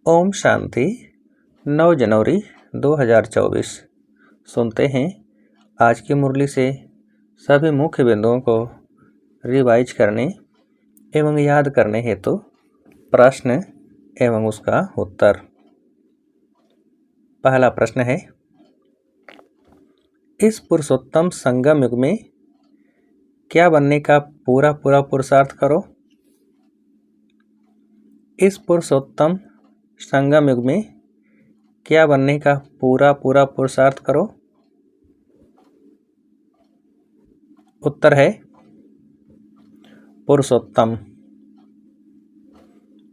ओम शांति। 9 जनवरी 2024। सुनते हैं आज की मुरली से सभी मुख्य बिंदुओं को रिवाइज करने एवं याद करने हेतु प्रश्न एवं उसका उत्तर। पहला प्रश्न है, इस पुरुषोत्तम संगम युग में क्या बनने का पूरा पुरुषार्थ करो। इस पुरुषोत्तम संगम युग में क्या बनने का पूरा पुरुषार्थ करो। उत्तर है पुरुषोत्तम।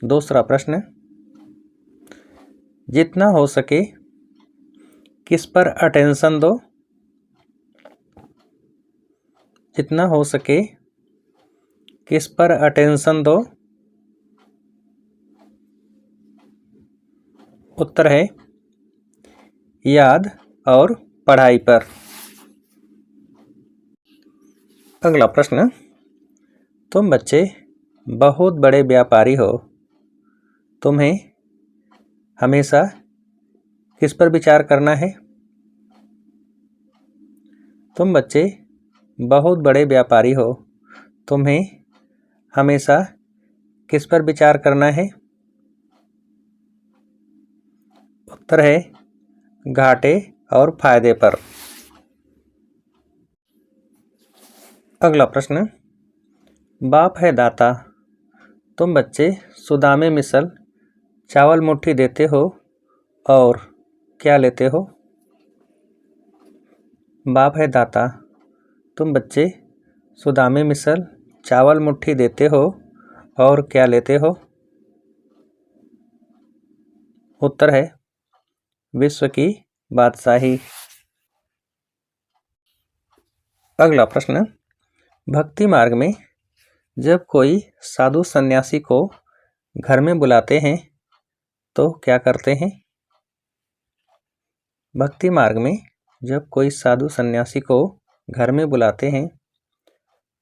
दूसरा प्रश्न, जितना हो सके किस पर अटेंशन दो। जितना हो सके किस पर अटेंशन दो। उत्तर है याद और पढ़ाई पर। अगला प्रश्न, तुम बच्चे बहुत बड़े व्यापारी हो, तुम्हें हमेशा किस पर विचार करना है। तुम बच्चे बहुत बड़े व्यापारी हो, तुम्हें हमेशा किस पर विचार करना है। उत्तर है घाटे और फायदे पर। अगला प्रश्न, बाप है दाता, तुम बच्चे सुदामे मिसल चावल मुट्ठी देते हो और क्या लेते हो। बाप है दाता, तुम बच्चे सुदामे मिसल चावल मुट्ठी देते हो और क्या लेते हो। उत्तर है विश्व की बादशाही। अगला प्रश्न, भक्ति मार्ग में जब कोई साधु सन्यासी को घर में बुलाते हैं तो क्या करते हैं। भक्ति मार्ग में जब कोई साधु सन्यासी को घर में बुलाते हैं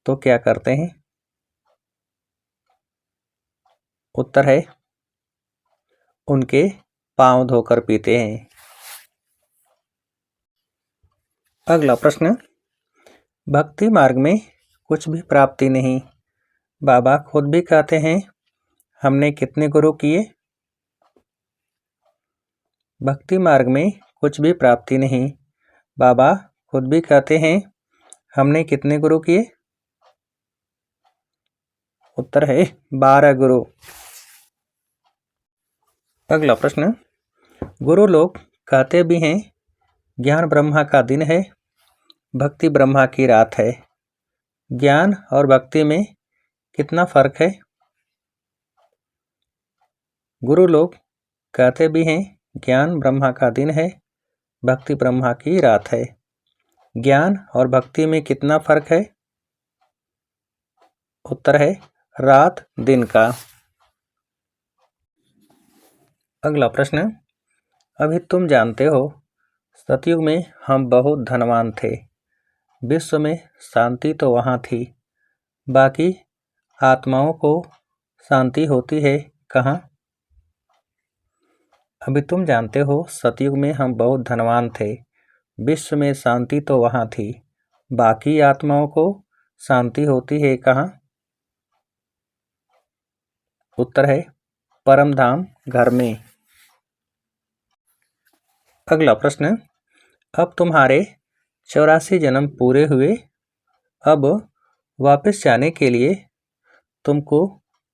तो क्या करते हैं। उत्तर है उनके पांव धोकर पीते हैं। अगला प्रश्न, भक्ति मार्ग में कुछ भी प्राप्ति नहीं, बाबा खुद भी कहते हैं हमने कितने गुरु किए। भक्ति मार्ग में कुछ भी प्राप्ति नहीं, बाबा खुद भी कहते हैं हमने कितने गुरु किए। उत्तर है 12 गुरु। अगला प्रश्न, गुरु लोग कहते भी हैं ज्ञान ब्रह्मा का दिन है, भक्ति ब्रह्मा की रात है। ज्ञान और भक्ति में कितना फर्क है। गुरु लोग कहते भी हैं ज्ञान ब्रह्मा का दिन है, भक्ति ब्रह्मा की रात है। ज्ञान और भक्ति में कितना फर्क है। उत्तर है रात दिन का। अगला प्रश्न, अभी तुम जानते हो सतयुग में हम बहुत धनवान थे, विश्व में शांति तो वहाँ थी, बाकी आत्माओं को शांति होती है कहाँ। अभी तुम जानते हो सतयुग में हम बहुत धनवान थे, विश्व में शांति तो वहाँ थी, बाकी आत्माओं को शांति होती है कहाँ। उत्तर है परम धाम घर में। अगला प्रश्न, अब तुम्हारे 84 जन्म पूरे हुए, अब वापस जाने के लिए तुमको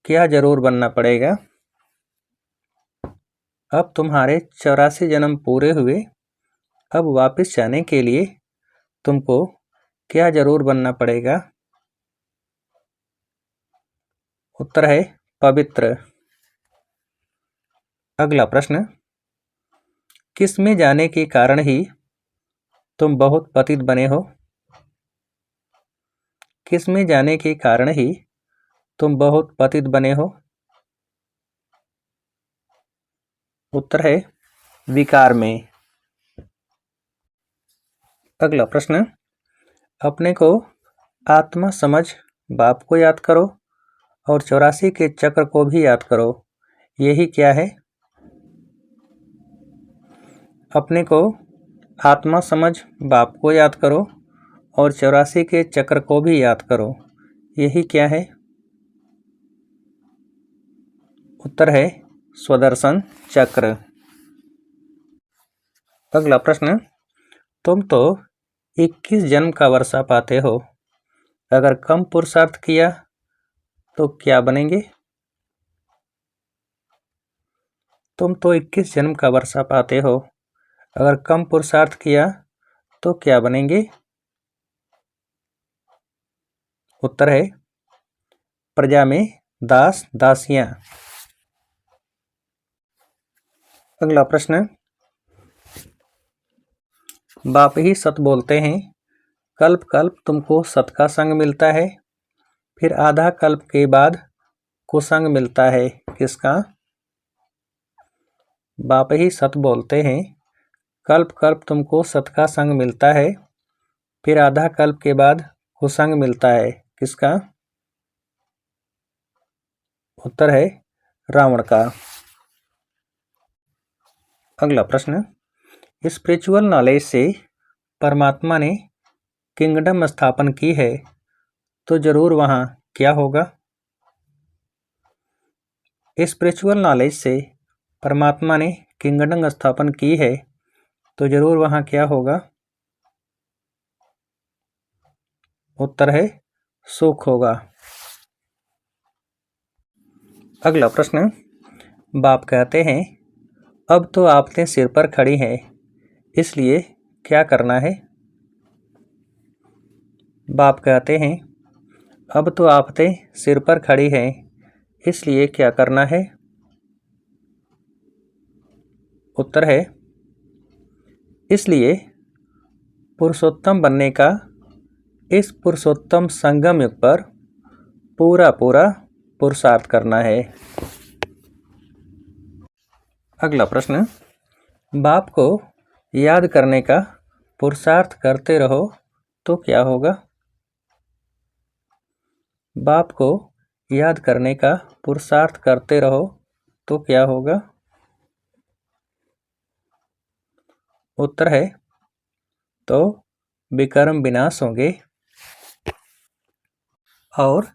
क्या जरूर बनना पड़ेगा। अब तुम्हारे 84 जन्म पूरे हुए, अब वापस जाने के लिए तुमको क्या जरूर बनना पड़ेगा। उत्तर है पवित्र। अगला प्रश्न, किस में जाने के कारण ही तुम बहुत पतित बने हो। किस में जाने के कारण ही तुम बहुत पतित बने हो। उत्तर है विकार में। अगला प्रश्न, अपने को आत्मा समझ बाप को याद करो और 84 के चक्र को भी याद करो, यही क्या है। अपने को आत्मा समझ बाप को याद करो और 84 के चक्र को भी याद करो। यही क्या है? उत्तर है स्वदर्शन चक्र। अगला प्रश्न, तुम तो 21 जन्म का वर्षा पाते हो, अगर कम पुरुषार्थ किया तो क्या बनेंगे? तुम तो 21 जन्म का वर्षा पाते हो, अगर कम पुरुषार्थ किया तो क्या बनेंगे? उत्तर है प्रजा में दास दासियां। अगला प्रश्न, बाप ही सत बोलते हैं, कल्प कल्प तुमको सत का संग मिलता है, फिर आधा कल्प के बाद कुसंग मिलता है, किसका? बाप ही सत बोलते हैं, कल्प कल्प तुमको सत का संग मिलता है, फिर आधा कल्प के बाद कुसंग मिलता है, किसका? उत्तर है रावण का। अगला प्रश्न, स्पिरिचुअल नॉलेज से परमात्मा ने किंगडम स्थापन की है तो जरूर वहां क्या होगा? स्पिरिचुअल नॉलेज से परमात्मा ने किंगडम स्थापन की है तो जरूर वहां क्या होगा? उत्तर है सुख होगा। अगला प्रश्न, बाप कहते हैं, अब तो आपने सिर पर खड़ी हैं, इसलिए क्या करना है? बाप कहते हैं, अब तो आपने सिर पर खड़ी हैं, इसलिए क्या करना है? उत्तर है इसलिए पुरुषोत्तम बनने का इस पुरुषोत्तम संगम युग पर पूरा पूरा पुरुषार्थ करना है। अगला प्रश्न, बाप को याद करने का पुरुषार्थ करते रहो तो क्या होगा? बाप को याद करने का पुरुषार्थ करते रहो तो क्या होगा? उत्तर है तो विकर्म विनाश होंगे और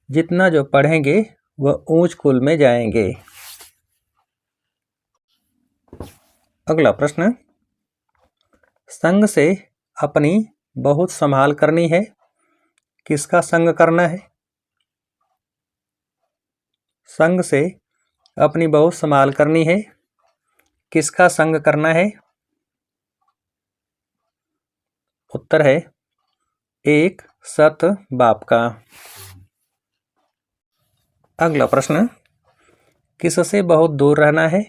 जितना जो पढ़ेंगे वह ऊंच कुल में जाएंगे। अगला प्रश्न, संग से अपनी बहुत संभाल करनी है, किसका संग करना है? संग से अपनी बहुत संभाल करनी है, किसका संग करना है? उत्तर है एक सत बाप का। अगला प्रश्न, किससे बहुत दूर रहना है?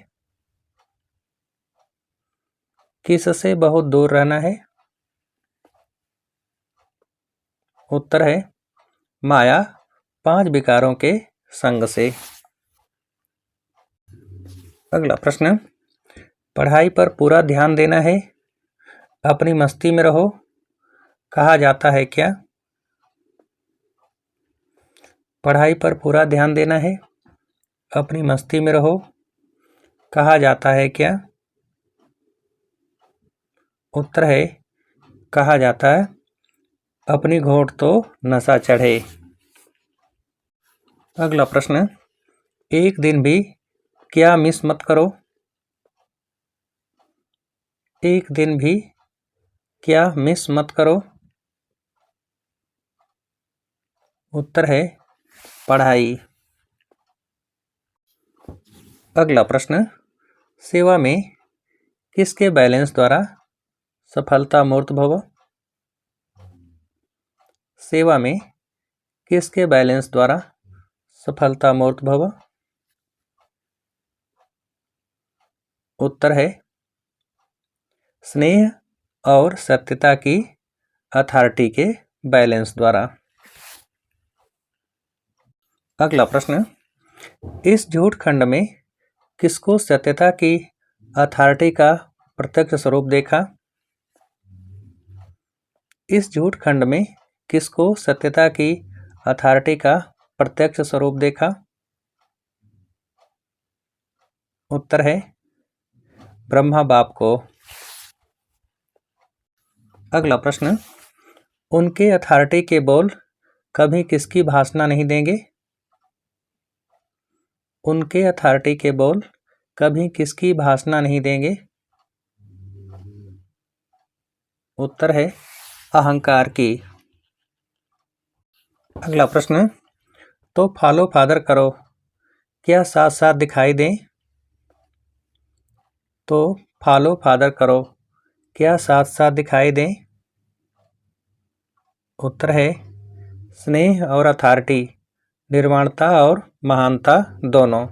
किससे बहुत दूर रहना है? उत्तर है माया 5 विकारों के संग से। अगला प्रश्न, पढ़ाई पर पूरा ध्यान देना है, अपनी मस्ती में रहो, कहा जाता है क्या? पढ़ाई पर पूरा ध्यान देना है, अपनी मस्ती में रहो, कहा जाता है क्या? उत्तर है कहा जाता है अपनी घोट तो नशा चढ़े। अगला प्रश्न, एक दिन भी क्या मिस मत करो, एक दिन भी क्या मिस मत करो? उत्तर है पढ़ाई। अगला प्रश्न, सेवा में किसके बैलेंस द्वारा सफलता मूर्त भव? सेवा में किसके बैलेंस द्वारा सफलता मूर्त भव? उत्तर है स्नेह और सत्यता की अथॉरिटी के बैलेंस द्वारा। अगला प्रश्न, इस झूठ खंड में किसको सत्यता की अथॉरिटी का प्रत्यक्ष स्वरूप देखा? इस झूठ खंड में किसको सत्यता की अथॉरिटी का प्रत्यक्ष स्वरूप देखा? उत्तर है ब्रह्मा बाप को। अगला प्रश्न, उनके अथॉरिटी के बोल कभी किसकी भाषा नहीं देंगे? उनके अथॉरिटी के बोल कभी किसकी भाषा नहीं देंगे? उत्तर है अहंकार की। अगला प्रश्न, तो फॉलो फादर करो क्या साथ साथ दिखाई दें? तो फॉलो फादर करो क्या साथ साथ दिखाई दें? उत्तर है स्नेह और अथॉरिटी, निर्माणता और महानता दोनों।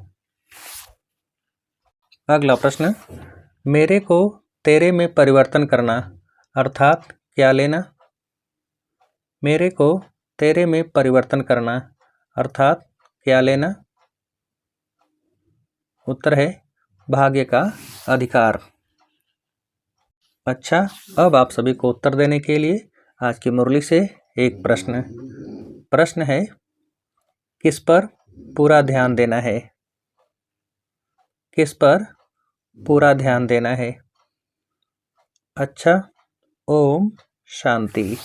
अगला प्रश्न, मेरे को तेरे में परिवर्तन करना अर्थात क्या लेना? मेरे को तेरे में परिवर्तन करना अर्थात क्या लेना? उत्तर है भाग्य का अधिकार। अच्छा, अब आप सभी को उत्तर देने के लिए आज की मुरली से एक प्रश्न है, किस पर पूरा ध्यान देना है? किस पर पूरा ध्यान देना है? अच्छा, ओम शांति।